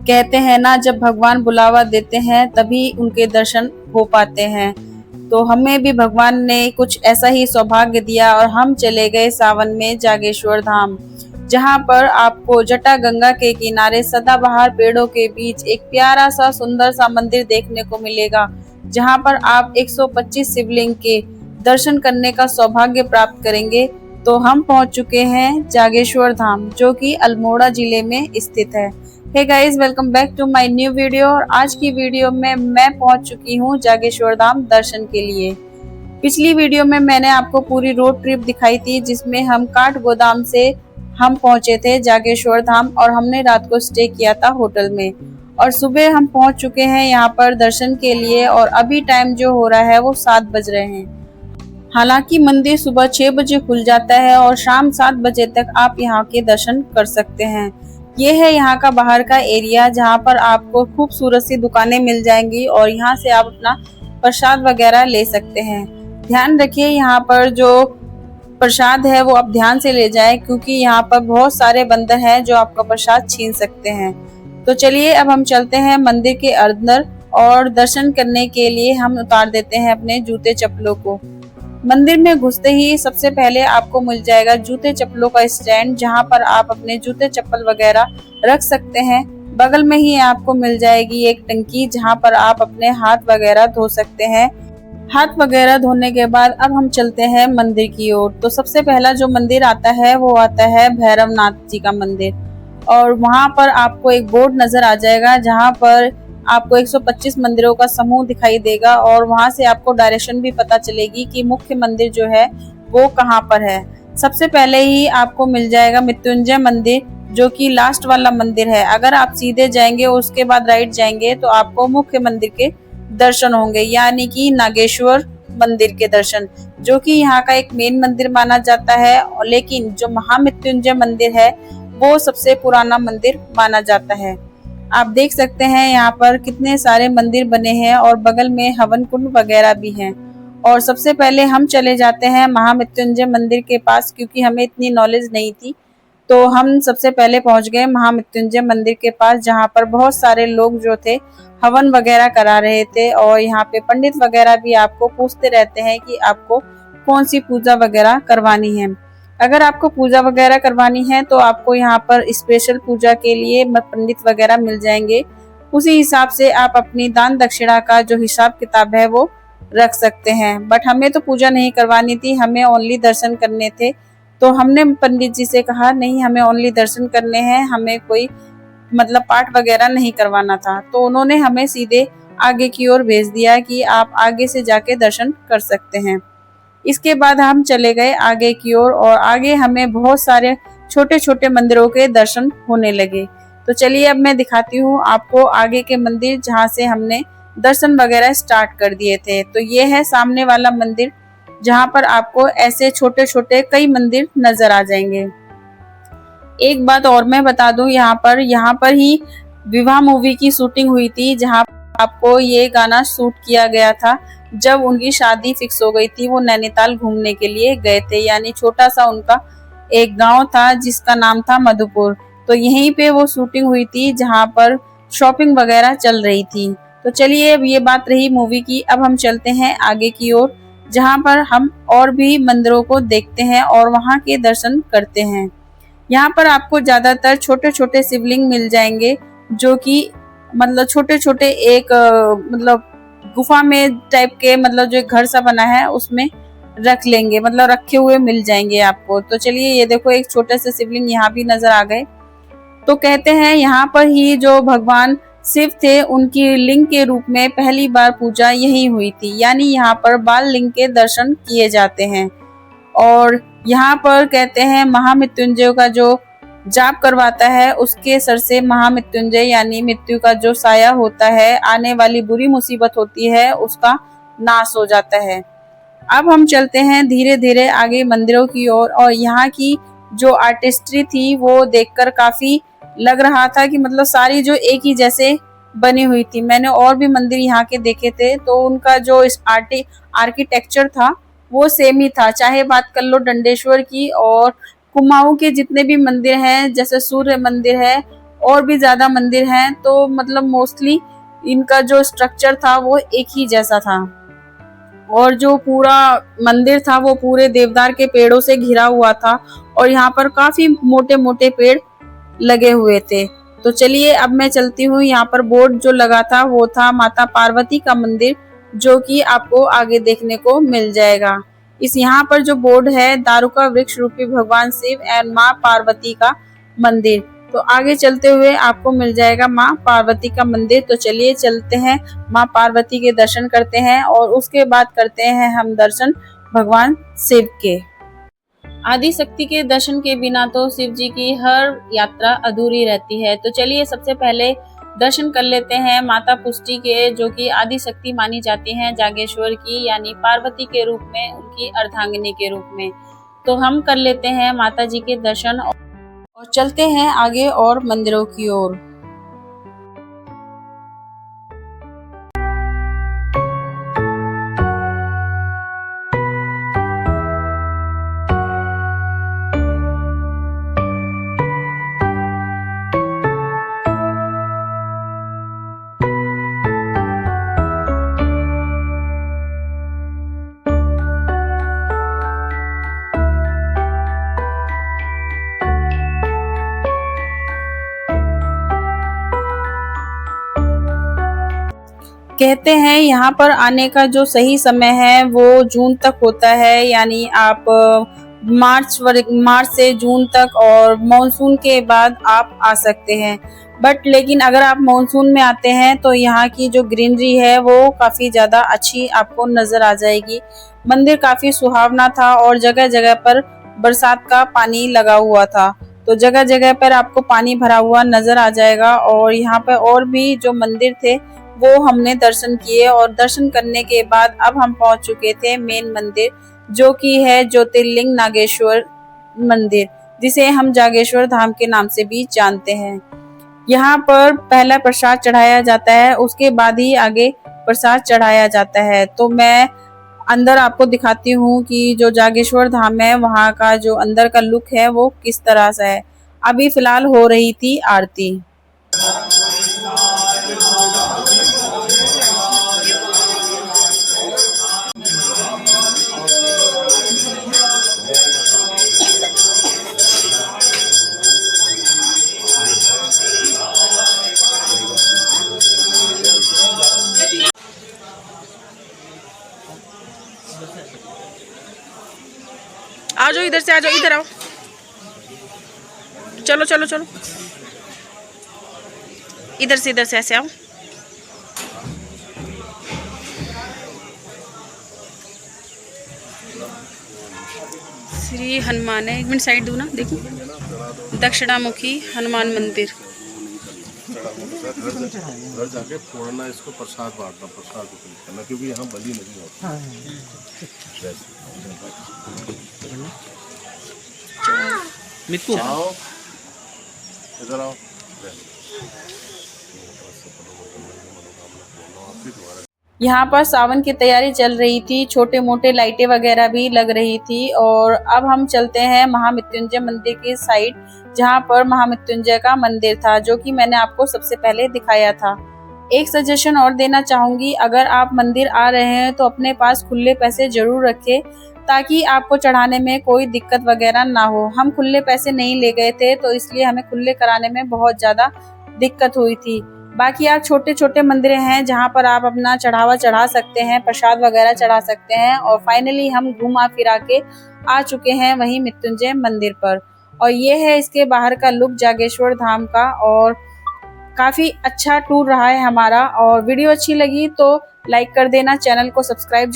कहते हैं ना, जब भगवान बुलावा देते हैं तभी उनके दर्शन हो पाते हैं। तो हमें भी भगवान ने कुछ ऐसा ही सौभाग्य दिया और हम चले गए सावन में जागेश्वर धाम, जहां पर आपको जटा गंगा के किनारे सदाबहार पेड़ों के बीच एक प्यारा सा सुंदर सा मंदिर देखने को मिलेगा, जहां पर आप 125 शिवलिंग के दर्शन करने का सौभाग्य प्राप्त करेंगे। तो हम पहुंच चुके हैं जागेश्वर धाम, जो कि अल्मोड़ा जिले में स्थित है। Hey guys, welcome back to my new video. और आज की वीडियो में मैं पहुंच चुकी हूं जागेश्वर धाम दर्शन के लिए। पिछली वीडियो में मैंने आपको पूरी रोड ट्रिप दिखाई थी, जिसमें हम काठगोदाम से हम पहुंचे थे जागेश्वर धाम और हमने रात को स्टे किया था होटल में। और सुबह हम पहुंच चुके हैं यहाँ पर दर्शन के लिए और अभी टाइम जो हो रहा है वो 7 बज रहे हैं। हालांकि मंदिर सुबह 6 बजे खुल जाता है और शाम 7 बजे तक आप यहाँ के दर्शन कर सकते हैं। ये है यहाँ का बाहर का एरिया, जहाँ पर आपको खूबसूरत सी दुकानें मिल जाएंगी और यहाँ से आप अपना प्रसाद वगैरह ले सकते हैं। ध्यान रखिए, यहाँ पर जो प्रसाद है वो आप ध्यान से ले जाएं, क्योंकि यहाँ पर बहुत सारे बंदर हैं जो आपका प्रसाद छीन सकते हैं। तो चलिए अब हम चलते हैं मंदिर के अंदर और दर्शन करने के लिए हम उतार देते हैं अपने जूते चप्पलों को। मंदिर में घुसते ही सबसे पहले आपको मिल जाएगा जूते चप्पलों का स्टैंड, जहां पर आप अपने जूते चप्पल वगैरह रख सकते हैं। बगल में ही आपको मिल जाएगी एक टंकी, जहां पर आप अपने हाथ वगैरह धो सकते हैं। हाथ वगैरह धोने के बाद अब हम चलते हैं मंदिर की ओर। तो सबसे पहला जो मंदिर आता है वो आता है भैरवनाथ जी का मंदिर, और वहां पर आपको एक बोर्ड नजर आ जाएगा, जहां पर आपको 125 मंदिरों का समूह दिखाई देगा और वहां से आपको डायरेक्शन भी पता चलेगी कि मुख्य मंदिर जो है वो कहाँ पर है। सबसे पहले ही आपको मिल जाएगा मृत्युंजय मंदिर, जो कि लास्ट वाला मंदिर है। अगर आप सीधे जाएंगे उसके बाद राइट जाएंगे तो आपको मुख्य मंदिर के दर्शन होंगे, यानी कि नागेश्वर मंदिर के दर्शन, जो कि यहाँ का एक मेन मंदिर माना जाता है। लेकिन जो महामृत्युंजय मंदिर है वो सबसे पुराना मंदिर माना जाता है। आप देख सकते हैं यहाँ पर कितने सारे मंदिर बने हैं और बगल में हवन कुंड वगैरह भी हैं। और सबसे पहले हम चले जाते हैं महामृत्युंजय मंदिर के पास, क्योंकि हमें इतनी नॉलेज नहीं थी। तो हम सबसे पहले पहुंच गए महामृत्युंजय मंदिर के पास, जहाँ पर बहुत सारे लोग जो थे हवन वगैरह करा रहे थे। और यहाँ पे पंडित वगैरह भी आपको पूछते रहते हैं कि आपको कौन सी पूजा वगैरह करवानी है। अगर आपको पूजा वगैरह करवानी है तो आपको यहाँ पर स्पेशल पूजा के लिए पंडित वगैरह मिल जाएंगे। उसी हिसाब से आप अपनी दान दक्षिणा का जो हिसाब किताब है वो रख सकते हैं। बट हमें तो पूजा नहीं करवानी थी, हमें ओनली दर्शन करने थे। तो हमने पंडित जी से कहा नहीं, हमें ओनली दर्शन करने हैं, हमें कोई मतलब पाठ वगैरह नहीं करवाना था। तो उन्होंने हमें सीधे आगे की ओर भेज दिया कि आप आगे से जाके दर्शन कर सकते हैं। इसके बाद हम चले गए आगे की ओर और आगे हमें बहुत सारे छोटे छोटे मंदिरों के दर्शन होने लगे। तो चलिए अब मैं दिखाती हूँ आपको आगे के मंदिर, जहाँ से हमने दर्शन वगैरह स्टार्ट कर दिए थे। तो ये है सामने वाला मंदिर, जहाँ पर आपको ऐसे छोटे छोटे कई मंदिर नजर आ जाएंगे। एक बात और मैं बता दूं, यहाँ पर ही विवाह मूवी की शूटिंग हुई थी, जहाँ आपको ये गाना शूट किया गया था जब उनकी शादी फिक्स हो गई थी। वो नैनीताल घूमने के लिए गए थे, यानी छोटा सा उनका एक गांव था जिसका नाम था मधुपुर। तो यहीं पे वो शूटिंग हुई थी, जहां पर शॉपिंग वगैरह चल रही थी। तो चलिए, अब ये बात रही मूवी की। अब हम चलते हैं आगे की ओर, जहां पर हम और भी मंदिरों को देखते हैं और वहां के दर्शन करते हैं। यहाँ पर आपको ज्यादातर छोटे छोटे शिवलिंग मिल जाएंगे, जो कि मतलब छोटे छोटे एक मतलब गुफा में टाइप के, मतलब जो एक घर सा बना है उसमें रख लेंगे, मतलब रखे हुए मिल जाएंगे आपको। तो चलिए, ये देखो एक छोटे से शिवलिंग यहाँ भी नजर आ गए। तो कहते हैं यहाँ पर ही जो भगवान शिव थे, उनकी लिंग के रूप में पहली बार पूजा यही हुई थी, यानी यहाँ पर बाल लिंग के दर्शन किए जाते हैं। और यहाँ पर कहते हैं महामृत्युंजय का जो जाप करवाता है, उसके सर से महामृत्युंजय यानी मृत्यु का जो साया होता है, आने वाली बुरी मुसीबत होती है, उसका नाश हो जाता है। अब हम चलते हैं धीरे धीरे आगे मंदिरों की ओर और यहाँ की जो आर्टिस्ट्री थी वो देखकर काफी लग रहा था कि मतलब सारी जो एक ही जैसे बनी हुई थी। मैंने और भी मंदिर यहाँ के देखे थे, तो उनका जो आर्किटेक्चर था वो सेम ही था। चाहे बात कर लो डंडेश्वर की और कुमाऊं के जितने भी मंदिर हैं, जैसे सूर्य मंदिर है और भी ज़्यादा मंदिर हैं, तो मतलब मोस्टली इनका जो स्ट्रक्चर था वो एक ही जैसा था। और जो पूरा मंदिर था वो पूरे देवदार के पेड़ों से घिरा हुआ था और यहाँ पर काफी मोटे मोटे पेड़ लगे हुए थे। तो चलिए अब मैं चलती हूँ। यहाँ पर बोर्ड जो लगा था वो था माता पार्वती का मंदिर, जो कि आपको आगे देखने को मिल जाएगा। इस यहाँ पर जो बोर्ड है, दारुका वृक्ष रूपी भगवान शिव एंड माँ पार्वती का मंदिर। तो आगे चलते हुए आपको मिल जाएगा माँ पार्वती का मंदिर। तो चलिए चलते हैं, माँ पार्वती के दर्शन करते हैं और उसके बाद करते हैं हम दर्शन भगवान शिव के। आदि शक्ति के दर्शन के बिना तो शिव जी की हर यात्रा अधूरी रहती है। तो चलिए सबसे पहले दर्शन कर लेते हैं माता पुष्टि के, जो कि आदि शक्ति मानी जाती हैं जागेश्वर की, यानी पार्वती के रूप में, उनकी अर्धांगिनी के रूप में। तो हम कर लेते हैं माता जी के दर्शन और चलते हैं आगे और मंदिरों की ओर। कहते हैं यहाँ पर आने का जो सही समय है वो जून तक होता है, यानी आप मार्च से जून तक और मॉनसून के बाद आप आ सकते हैं। बट लेकिन अगर आप मॉनसून में आते हैं तो यहाँ की जो ग्रीनरी है वो काफ़ी ज़्यादा अच्छी आपको नज़र आ जाएगी। मंदिर काफ़ी सुहावना था और जगह जगह पर बरसात का पानी लगा हुआ था, तो जगह जगह पर आपको पानी भरा हुआ नज़र आ जाएगा। और यहाँ पर और भी जो मंदिर थे वो हमने दर्शन किए और दर्शन करने के बाद अब हम पहुंच चुके थे मेन मंदिर, जो कि है ज्योतिर्लिंग नागेश्वर मंदिर, जिसे हम जागेश्वर धाम के नाम से भी जानते हैं। यहाँ पर पहला प्रसाद चढ़ाया जाता है, उसके बाद ही आगे प्रसाद चढ़ाया जाता है। तो मैं अंदर आपको दिखाती हूँ कि जो जागेश्वर धाम है वहाँ का जो अंदर का लुक है वो किस तरह से है। अभी फिलहाल हो रही थी आरती। आ जाओ, इधर से आ जाओ, इधर आओ, चलो चलो चलो, इधर से ऐसे आओ। श्री हनुमान है, एक मिनट साइड दो ना, देखो दक्षिणामुखी हनुमान मंदिर। घर जाके फोड़ना, इसको प्रसाद बांटना, प्रसाद करना, क्योंकि यहाँ बलि नहीं होता। मित्तू आओ, इधर आओ। यहाँ पर सावन की तैयारी चल रही थी, छोटे मोटे लाइटें वगैरह भी लग रही थी। और अब हम चलते हैं महामृत्युंजय मंदिर की साइड, जहाँ पर महामृत्युंजय का मंदिर था, जो कि मैंने आपको सबसे पहले दिखाया था। एक सजेशन और देना चाहूंगी, अगर आप मंदिर आ रहे हैं तो अपने पास खुले पैसे जरूर रखें, ताकि आपको चढ़ाने में कोई दिक्कत वगैरह ना हो। हम खुले पैसे नहीं ले गए थे, तो इसलिए हमें खुले कराने में बहुत ज़्यादा दिक्कत हुई थी। बाकी आप छोटे छोटे मंदिर हैं जहाँ पर आप अपना चढ़ावा चढ़ा सकते हैं, प्रसाद वगैरह चढ़ा सकते हैं। और फाइनली हम घुमा फिरा के आ चुके हैं वहीं मृत्युंजय मंदिर पर। और ये है इसके बाहर का लुक जागेश्वर धाम का। और काफ़ी अच्छा टूर रहा है हमारा। और वीडियो अच्छी लगी तो लाइक कर देना, चैनल को सब्सक्राइब